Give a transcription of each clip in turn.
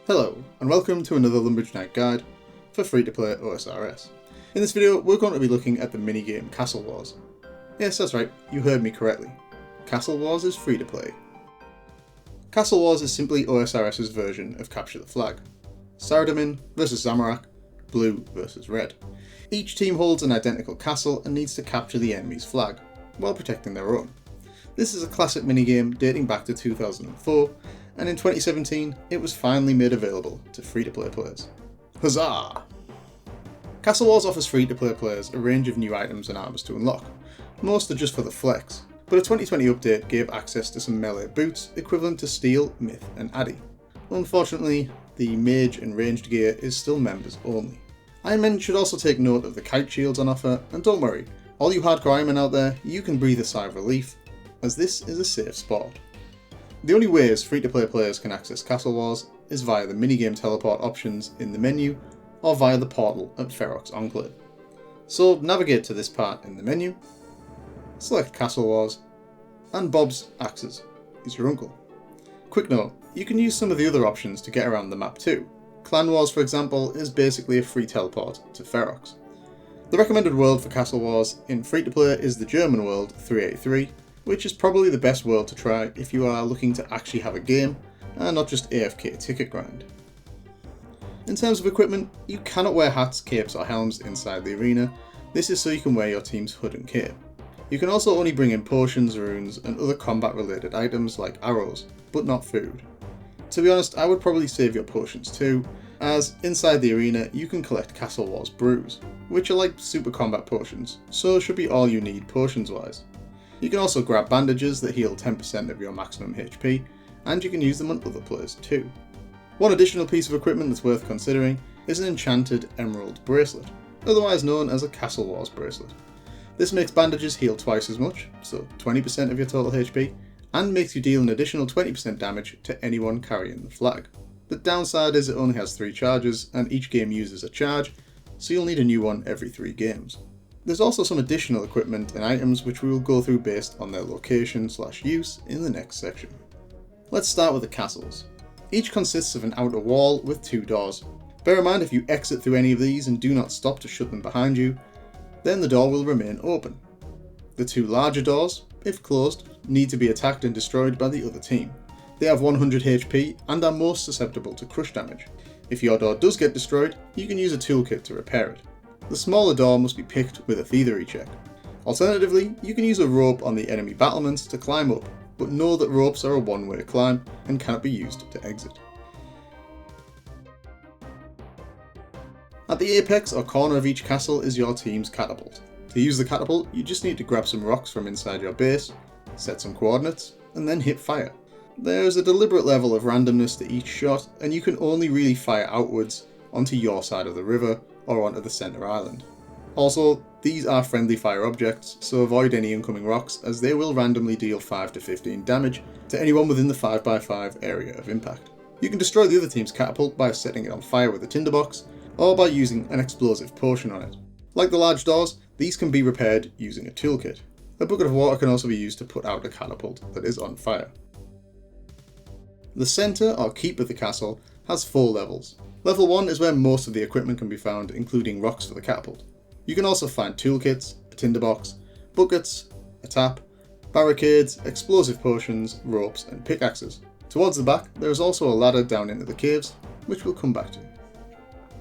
Hello, and welcome to another Lumbridge Night Guide for free-to-play OSRS. In this video, we're going to be looking at the minigame Castle Wars. Yes, that's right, you heard me correctly. Castle Wars is free-to-play. Castle Wars is simply OSRS's version of Capture the Flag. Saradomin versus Zamorak, blue versus red. Each team holds an identical castle and needs to capture the enemy's flag, while protecting their own. This is a classic minigame dating back to 2004, and in 2017 it was finally made available to free-to-play players. Hazzah! Castle Wars offers free-to-play players a range of new items and armours to unlock. Most are just for the flex, but a 2020 update gave access to some melee boots equivalent to steel, Mith and Addy. Unfortunately, the mage and ranged gear is still members only. Ironmen should also take note of the kite shields on offer, and don't worry, all you hardcore Ironmen out there, you can breathe a sigh of relief, as this is a safe spot. The only ways free-to-play players can access Castle Wars is via the minigame teleport options in the menu or via the portal at Ferox Enclave. So navigate to this part in the menu, select Castle Wars, and Bob's Axes is your uncle. Quick note, you can use some of the other options to get around the map too. Clan Wars, for example, is basically a free teleport to Ferox. The recommended world for Castle Wars in free-to-play is the German world 383, which is probably the best world to try if you are looking to actually have a game and not just AFK ticket grind. In terms of equipment, you cannot wear hats, capes or helms inside the arena. This is so you can wear your team's hood and cape. You can also only bring in potions, runes and other combat related items like arrows, but not food. To be honest, I would probably save your potions too, as inside the arena you can collect Castle Wars brews, which are like super combat potions, so should be all you need potions wise. You can also grab bandages that heal 10% of your maximum HP, and you can use them on other players too. One additional piece of equipment that's worth considering is an enchanted emerald bracelet, otherwise known as a Castle Wars bracelet. This makes bandages heal twice as much, so 20% of your total HP, and makes you deal an additional 20% damage to anyone carrying the flag. The downside is it only has 3 charges, and each game uses a charge, so you'll need a new one every 3 games. There's also some additional equipment and items which we will go through based on their location/use in the next section. Let's start with the castles. Each consists of an outer wall with 2 doors. Bear in mind, if you exit through any of these and do not stop to shut them behind you, then the door will remain open. The 2 larger doors, if closed, need to be attacked and destroyed by the other team. They have 100 HP and are most susceptible to crush damage. If your door does get destroyed, you can use a toolkit to repair it. The smaller door must be picked with a thievery check. Alternatively, you can use a rope on the enemy battlements to climb up, but know that ropes are a one-way climb and cannot be used to exit. At the apex or corner of each castle is your team's catapult. To use the catapult, you just need to grab some rocks from inside your base, set some coordinates, and then hit fire. There is a deliberate level of randomness to each shot, and you can only really fire outwards onto your side of the river or onto the centre island. Also, these are friendly fire objects, so avoid any incoming rocks as they will randomly deal 5 to 15 damage to anyone within the 5x5 area of impact. You can destroy the other team's catapult by setting it on fire with a tinderbox, or by using an explosive potion on it. Like the large doors, these can be repaired using a toolkit. A bucket of water can also be used to put out a catapult that is on fire. The centre or keep of the castle has 4 levels. Level 1 is where most of the equipment can be found, including rocks for the catapult. You can also find toolkits, a tinderbox, buckets, a tap, barricades, explosive potions, ropes and pickaxes. Towards the back there is also a ladder down into the caves, which we'll come back to.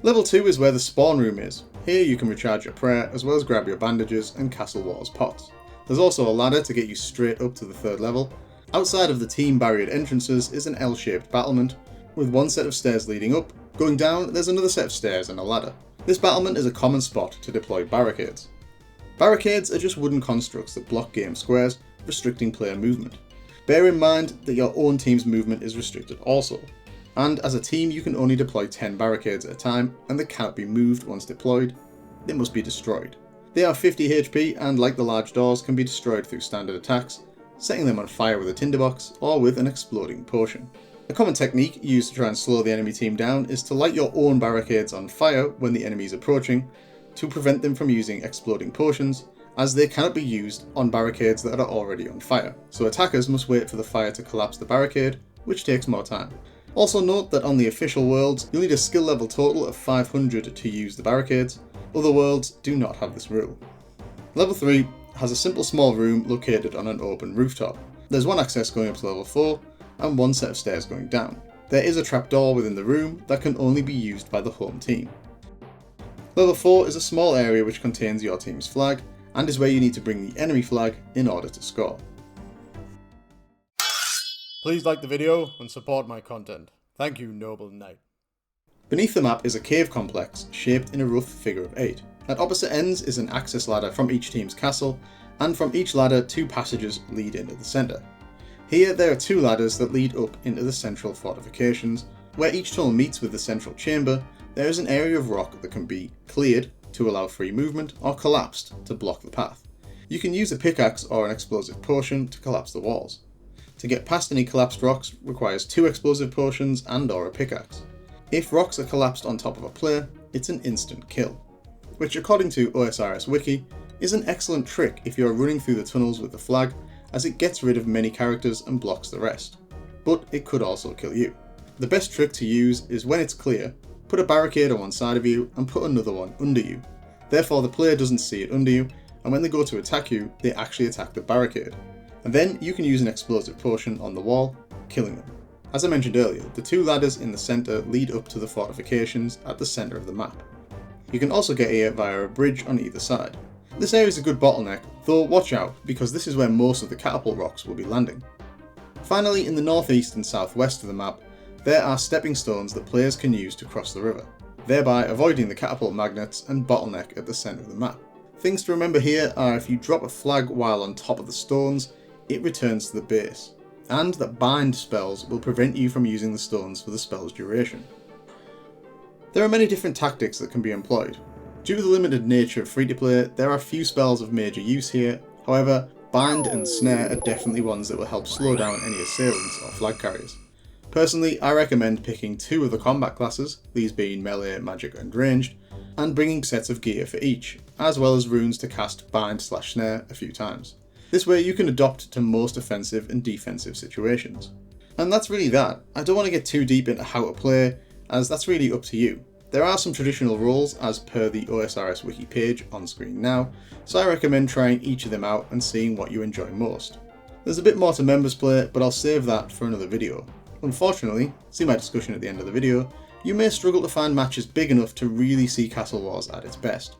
Level 2 is where the spawn room is. Here you can recharge your prayer as well as grab your bandages and Castle Wars pots. There's also a ladder to get you straight up to the 3rd level. Outside of the team barriered entrances is an L-shaped battlement, with 1 set of stairs leading up. Going down, there's another set of stairs and a ladder. This battlement is a common spot to deploy barricades. Barricades are just wooden constructs that block game squares, restricting player movement. Bear in mind that your own team's movement is restricted also, and as a team you can only deploy 10 barricades at a time, and they cannot be moved once deployed. They must be destroyed. They have 50 HP and, like the large doors, can be destroyed through standard attacks, setting them on fire with a tinderbox or with an exploding potion. A common technique used to try and slow the enemy team down is to light your own barricades on fire when the enemy is approaching, to prevent them from using exploding potions, as they cannot be used on barricades that are already on fire. So attackers must wait for the fire to collapse the barricade, which takes more time. Also note that on the official worlds, you'll need a skill level total of 500 to use the barricades. Other worlds do not have this rule. Level 3 has a simple small room located on an open rooftop. There's one access going up to level 4 and one set of stairs going down. There is a trapdoor within the room that can only be used by the home team. Level 4 is a small area which contains your team's flag and is where you need to bring the enemy flag in order to score. Please like the video and support my content. Thank you, noble knight. Beneath the map is a cave complex shaped in a rough figure of 8. At opposite ends is an access ladder from each team's castle, and from each ladder 2 passages lead into the centre. Here there are 2 ladders that lead up into the central fortifications. Where each tunnel meets with the central chamber, there is an area of rock that can be cleared to allow free movement or collapsed to block the path. You can use a pickaxe or an explosive potion to collapse the walls. To get past any collapsed rocks requires 2 explosive potions and or a pickaxe. If rocks are collapsed on top of a player, it's an instant kill, which according to OSRS Wiki is an excellent trick if you're running through the tunnels with the flag, as it gets rid of many characters and blocks the rest. But it could also kill you. The best trick to use is when it's clear, put a barricade on one side of you and put another one under you. Therefore the player doesn't see it under you, and when they go to attack you, they actually attack the barricade. And then you can use an explosive potion on the wall, killing them. As I mentioned earlier, the 2 ladders in the centre lead up to the fortifications at the centre of the map. You can also get here via a bridge on either side. This area is a good bottleneck, though watch out because this is where most of the catapult rocks will be landing. Finally, in the northeast and southwest of the map, there are stepping stones that players can use to cross the river, thereby avoiding the catapult magnets and bottleneck at the centre of the map. Things to remember here are if you drop a flag while on top of the stones, it returns to the base, and that bind spells will prevent you from using the stones for the spell's duration. There are many different tactics that can be employed. Due to the limited nature of free-to-play, there are few spells of major use here. However, bind and snare are definitely ones that will help slow down any assailants or flag carriers. Personally, I recommend picking 2 of the combat classes, these being melee, magic and ranged, and bringing sets of gear for each, as well as runes to cast bind/snare a few times. This way you can adopt to most offensive and defensive situations. And that's really that. I don't want to get too deep into how to play, as that's really up to you. There are some traditional roles as per the OSRS Wiki page on screen now, so I recommend trying each of them out and seeing what you enjoy most. There's a bit more to members play, but I'll save that for another video. Unfortunately, see my discussion at the end of the video, you may struggle to find matches big enough to really see Castle Wars at its best.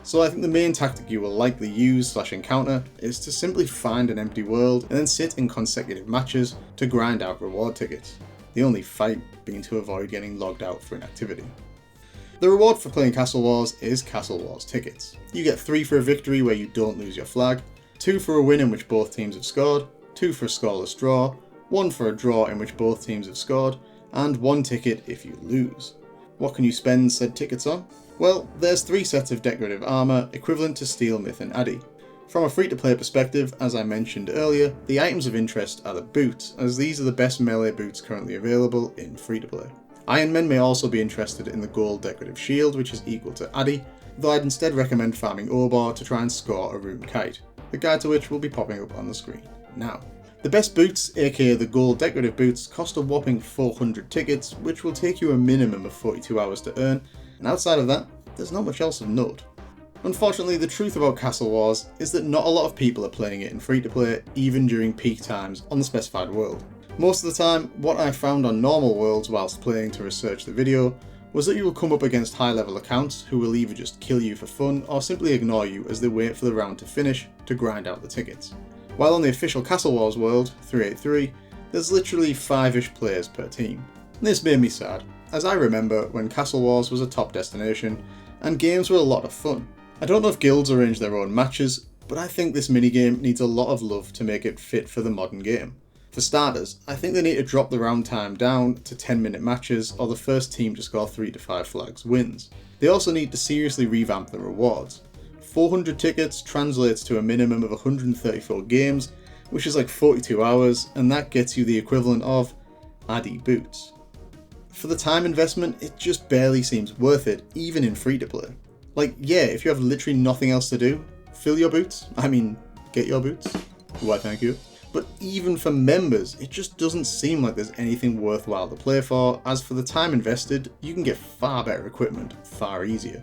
So I think the main tactic you will likely use/encounter is to simply find an empty world and then sit in consecutive matches to grind out reward tickets. The only fight being to avoid getting logged out for inactivity. The reward for playing Castle Wars is Castle Wars tickets. You get 3 for a victory where you don't lose your flag, 2 for a win in which both teams have scored, 2 for a scoreless draw, 1 for a draw in which both teams have scored, and 1 ticket if you lose. What can you spend said tickets on? Well, there's 3 sets of decorative armour equivalent to steel Mith and Addy. From a free-to-play perspective, as I mentioned earlier, the items of interest are the boots, as these are the best melee boots currently available in free-to-play. Ironmen may also be interested in the gold decorative shield, which is equal to Addy, though I'd instead recommend farming Obor to try and score a rune kite, the guide to which will be popping up on the screen now. The best boots, aka the gold decorative boots, cost a whopping 400 tickets, which will take you a minimum of 42 hours to earn, and outside of that, there's not much else of note. Unfortunately, the truth about Castle Wars is that not a lot of people are playing it in free-to-play, even during peak times on the specified world. Most of the time, what I found on normal worlds whilst playing to research the video was that you will come up against high-level accounts who will either just kill you for fun or simply ignore you as they wait for the round to finish to grind out the tickets. While on the official Castle Wars world, 383, there's literally 5-ish players per team. This made me sad, as I remember when Castle Wars was a top destination and games were a lot of fun. I don't know if guilds arrange their own matches, but I think this minigame needs a lot of love to make it fit for the modern game. For starters, I think they need to drop the round time down to 10-minute matches or the first team to score 3 to 5 flags wins. They also need to seriously revamp the rewards. 400 tickets translates to a minimum of 134 games, which is like 42 hours, and that gets you the equivalent of Addy boots. For the time investment, it just barely seems worth it, even in free-to-play. Like, yeah, if you have literally nothing else to do, fill your boots. I mean, get your boots. Why, thank you. but even for members, it just doesn't seem like there's anything worthwhile to play for, as for the time invested, you can get far better equipment, far easier.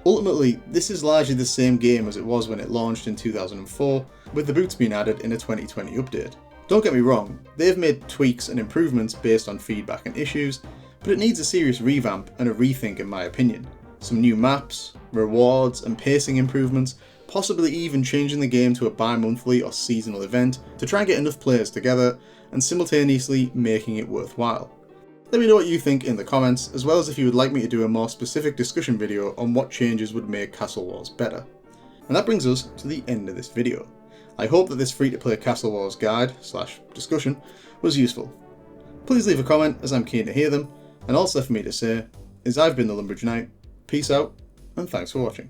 Ultimately, this is largely the same game as it was when it launched in 2004, with the boots being added in a 2020 update. Don't get me wrong, they've made tweaks and improvements based on feedback and issues, but it needs a serious revamp and a rethink in my opinion. Some new maps, rewards and pacing improvements, possibly even changing the game to a bi-monthly or seasonal event to try and get enough players together and simultaneously making it worthwhile. Let me know what you think in the comments, as well as if you would like me to do a more specific discussion video on what changes would make Castle Wars better. And that brings us to the end of this video. I hope that this free-to-play Castle Wars guide / discussion was useful. Please leave a comment, as I'm keen to hear them, and all left for me to say is I've been the Lumbridge Knight, peace out, and thanks for watching.